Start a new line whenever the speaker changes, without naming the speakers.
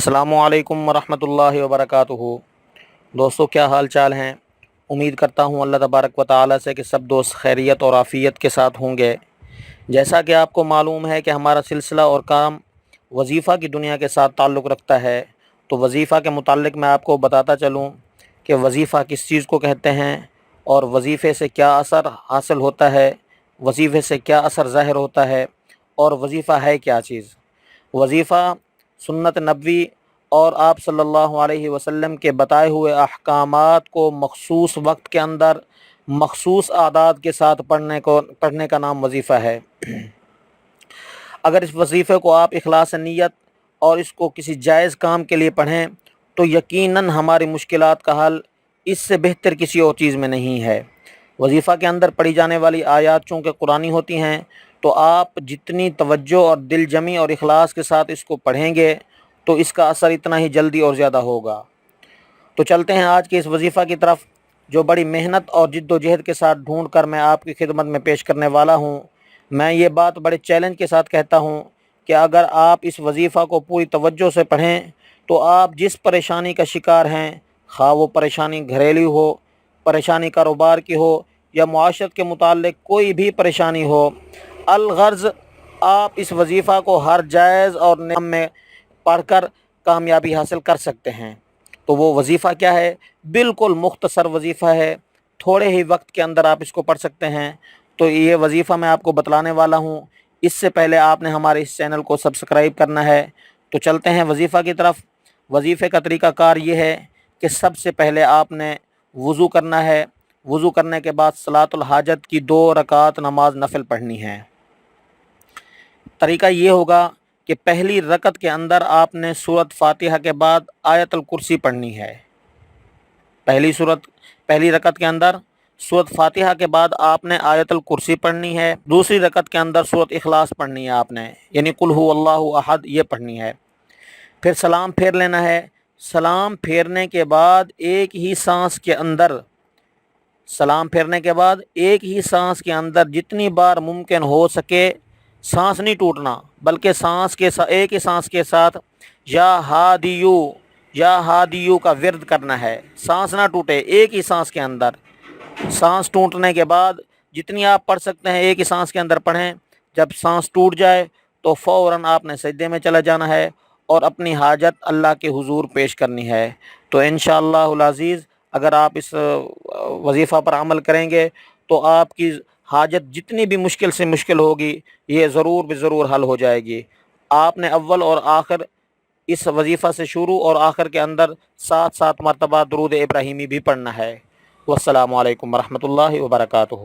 السلام علیکم ورحمۃ اللہ وبرکاتہ۔ دوستو، کیا حال چال ہیں؟ امید کرتا ہوں اللہ تبارک و تعالی سے کہ سب دوست خیریت اور عافیت کے ساتھ ہوں گے۔ جیسا کہ آپ کو معلوم ہے کہ ہمارا سلسلہ اور کام وظیفہ کی دنیا کے ساتھ تعلق رکھتا ہے، تو وظیفہ کے متعلق میں آپ کو بتاتا چلوں کہ وظیفہ کس چیز کو کہتے ہیں اور وظیفے سے کیا اثر حاصل ہوتا ہے، وظیفے سے کیا اثر ظاہر ہوتا ہے، اور وظیفہ ہے کیا چیز۔ وظیفہ سنت نبوی اور آپ صلی اللہ علیہ وسلم کے بتائے ہوئے احکامات کو مخصوص وقت کے اندر مخصوص اعداد کے ساتھ پڑھنے کا نام وظیفہ ہے۔ اگر اس وظیفے کو آپ اخلاص نیت اور اس کو کسی جائز کام کے لیے پڑھیں تو یقیناً ہماری مشکلات کا حل اس سے بہتر کسی اور چیز میں نہیں ہے۔ وظیفہ کے اندر پڑھی جانے والی آیات چونکہ قرآنی ہوتی ہیں، تو آپ جتنی توجہ اور دل جمی اور اخلاص کے ساتھ اس کو پڑھیں گے تو اس کا اثر اتنا ہی جلدی اور زیادہ ہوگا۔ تو چلتے ہیں آج کے اس وظیفہ کی طرف، جو بڑی محنت اور جد و جہد کے ساتھ ڈھونڈ کر میں آپ کی خدمت میں پیش کرنے والا ہوں۔ میں یہ بات بڑے چیلنج کے ساتھ کہتا ہوں کہ اگر آپ اس وظیفہ کو پوری توجہ سے پڑھیں تو آپ جس پریشانی کا شکار ہیں، خواہ وہ پریشانی گھریلو ہو، پریشانی کاروبار کی ہو، یا معاشرت کے متعلق کوئی بھی پریشانی ہو، الغرض آپ اس وظیفہ کو ہر جائز اور نام میں پڑھ کر کامیابی حاصل کر سکتے ہیں۔ تو وہ وظیفہ کیا ہے؟ بالکل مختصر وظیفہ ہے، تھوڑے ہی وقت کے اندر آپ اس کو پڑھ سکتے ہیں۔ تو یہ وظیفہ میں آپ کو بتلانے والا ہوں، اس سے پہلے آپ نے ہمارے اس چینل کو سبسکرائب کرنا ہے۔ تو چلتے ہیں وظیفہ کی طرف۔ وظیفے کا طریقہ کار یہ ہے کہ سب سے پہلے آپ نے وضو کرنا ہے۔ وضو کرنے کے بعد صلاۃ الحاجت کی 2 رکعت نماز نفل پڑھنی ہے۔ طریقہ یہ ہوگا کہ پہلی رکعت کے اندر آپ نے سورۃ فاتحہ کے بعد آیت الکرسی پڑھنی ہے۔ پہلی رکعت کے اندر سورۃ فاتحہ کے بعد آپ نے آیت الکرسی پڑھنی ہے۔ دوسری رکعت کے اندر سورۃ اخلاص پڑھنی ہے آپ نے، یعنی قل ھو اللہ احد یہ پڑھنی ہے۔ پھر سلام پھیر لینا ہے۔ سلام پھیرنے کے بعد ایک ہی سانس کے اندر جتنی بار ممکن ہو سکے سانس نہیں ٹوٹنا، بلکہ ایک ہی سانس کے ساتھ یا ہادیو کا ورد کرنا ہے۔ سانس نہ ٹوٹے، ایک ہی سانس کے اندر۔ سانس ٹوٹنے کے بعد جتنی آپ پڑھ سکتے ہیں ایک ہی سانس کے اندر پڑھیں۔ جب سانس ٹوٹ جائے تو فوراً آپ نے سجدے میں چلا جانا ہے اور اپنی حاجت اللہ کے حضور پیش کرنی ہے۔ تو انشاءاللہ العزیز اگر آپ اس وظیفہ پر عمل کریں گے تو آپ کی حاجت جتنی بھی مشکل سے مشکل ہوگی یہ ضرور حل ہو جائے گی۔ آپ نے اول اور آخر اس وظیفہ سے شروع اور آخر کے اندر 7 مرتبہ درود ابراہیمی بھی پڑھنا ہے۔ والسلام علیکم ورحمۃ اللہ وبرکاتہ۔